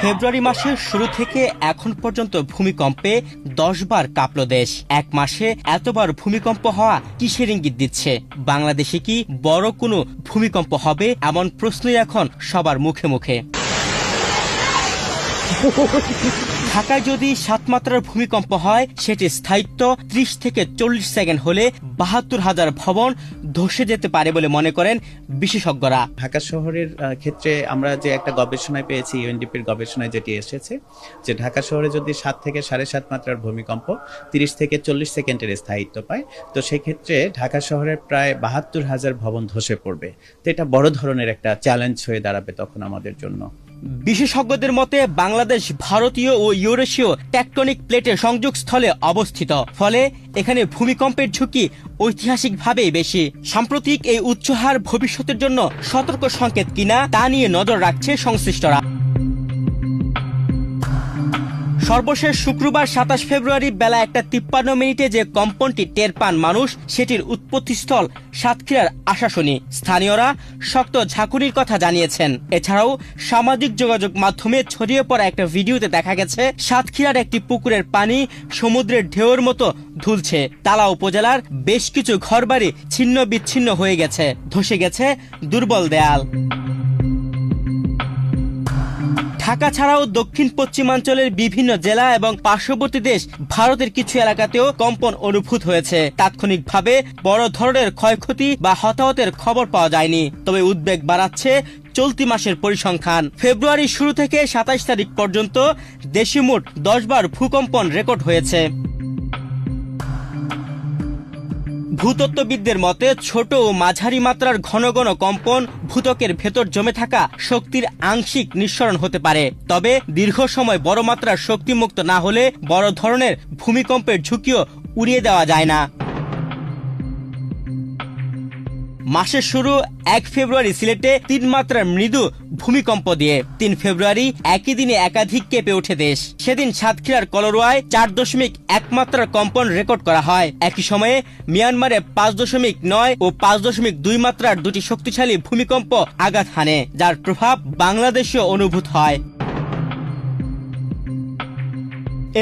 ফেব্রুয়ারি মাসের শুরু থেকে এখন পর্যন্ত ভূমিকম্পে 10 বার কাঁপল দেশ। এক মাসে এতবার ভূমিকম্প হওয়া কিসের ইঙ্গিত দিচ্ছে? বাংলাদেশে কি বড় কোনো ভূমিকম্প হবে, এমন প্রশ্নই এখন সবার মুখে মুখে। ঢাকায় যদি 7 মাত্রার ভূমিকম্প হয়, সেটির স্থায়িত্ব 30 থেকে 40 সেকেন্ড হলে 72,000 ভবন ধসে যেতে পারে বলে মনে করেন বিশেষজ্ঞরা। ঢাকা শহরের ক্ষেত্রে আমরা যে একটা গবেষণায় পেয়েছি, ইউএনডিপির গবেষণায় যেটি এসেছে যে ঢাকা শহরে যদি 7 থেকে 7.5 মাত্রার ভূমিকম্প 30 থেকে 40 সেকেন্ডের স্থায়িত্ব পায়, তো সেক্ষেত্রে ঢাকা শহরের প্রায় 72,000 ভবন ধসে পড়বে। তো এটা বড় ধরনের একটা চ্যালেঞ্জ হয়ে দাঁড়াবে তখন আমাদের জন্য। বিশেষজ্ঞদের মতে বাংলাদেশ ভারতীয় ও ইউরেশীয় টেকটনিক প্লেটের সংযোগস্থলে অবস্থিত, ফলে এখানে ভূমিকম্পের ঝুঁকি ঐতিহাসিকভাবেই বেশি। সাম্প্রতিক এই উচ্চহার ভবিষ্যতের জন্য সতর্ক সংকেত কিনা তা নিয়ে নজর রাখছে সংশ্লিষ্টরা। সর্বশেষ শুক্রবার 27 ফেব্রুয়ারি বেলা 1:53 যে কম্পনটি টের পান মানুষ, সেটির উৎপত্তিস্থল সাতক্ষীরার আশাশুনি। স্থানীয়রা শক্ত ঝাঁকুনির কথা জানিয়েছেন। এছাড়াও সামাজিক যোগাযোগ মাধ্যমে ছড়িয়ে পড়া একটা ভিডিওতে দেখা গেছে সাতক্ষীরার একটি পুকুরের পানি সমুদ্রের ঢেউয়ের মতো ধুলছে। তালা উপজেলার বেশ কিছু ঘরবাড়ি ছিন্ন বিচ্ছিন্ন হয়ে গেছে, ধসে গেছে দুর্বল দেয়াল। ঢাকা ছাড়াও দক্ষিণ পশ্চিমাঞ্চলের বিভিন্ন জেলা এবং পার্শ্ববর্তী দেশ ভারতের কিছু এলাকাতেও কম্পন অনুভূত হয়েছে। তাৎক্ষণিকভাবে বড় ধরনের ক্ষয়ক্ষতি বা হতাহতের খবর পাওয়া যায়নি, তবে উদ্বেগ বাড়াচ্ছে চলতি মাসের পরিসংখ্যান। ফেব্রুয়ারির শুরু থেকে 27 তারিখ পর্যন্ত দেশে মোট 10 বার ভূকম্পন রেকর্ড হয়েছে। ভূতত্ত্ববিদদের মতে ছোট ও মাঝারি মাত্রার ঘন ঘন কম্পন ভূত্বকের ভেতর জমে থাকা শক্তির আংশিক নিঃসরণ হতে পারে, তবে দীর্ঘ সময় বড় মাত্রার শক্তিমুক্ত না হলে বড় ধরনের ভূমিকম্পের ঝুঁকিও উড়িয়ে দেওয়া যায় না। মাসের শুরু 1 ফেব্রুয়ারি সিলেটে 3 মাত্রার মৃদু ভূমিকম্প দিয়ে। 3 ফেব্রুয়ারি একই দিনে একাধিক কেঁপে ওঠে দেশ। সেদিন সাতক্ষীরার কলরোয়ায় 4.1 মাত্রার কম্পন রেকর্ড করা হয়। একই সময়ে মিয়ানমারে 5.9 ও 5.2 মাত্রার দুটি শক্তিশালী ভূমিকম্প আঘাত হানে, যার প্রভাব বাংলাদেশেও অনুভূত হয়।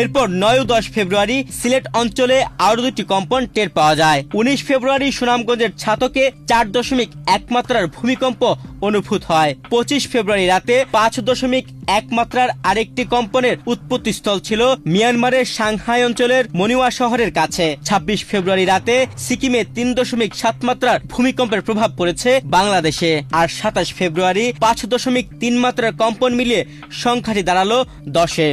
এরপর 9 ও 10 ফেব্রুয়ারি সিলেট অঞ্চলে আরো দুটি কম্পন টের পাওয়া যায়। 19 ফেব্রুয়ারি সুনামগঞ্জের ছাতকে 4.1 মাত্রার ভূমিকম্প অনুভূত হয়। 25 ফেব্রুয়ারি রাতে 5.1 মাত্রার আরেকটি কম্পনের উৎপত্তিস্থল ছিল মিয়ানমারের সাংহাই অঞ্চলের মনিওয়া শহরের কাছে। 26 ফেব্রুয়ারি রাতে সিকিমে 3.7 মাত্রার ভূমিকম্পের প্রভাব পড়েছে বাংলাদেশে। আর 27 ফেব্রুয়ারি 5.3 মাত্রার কম্পন মিলিয়ে সংখ্যাটি দাঁড়ালো 10-এ।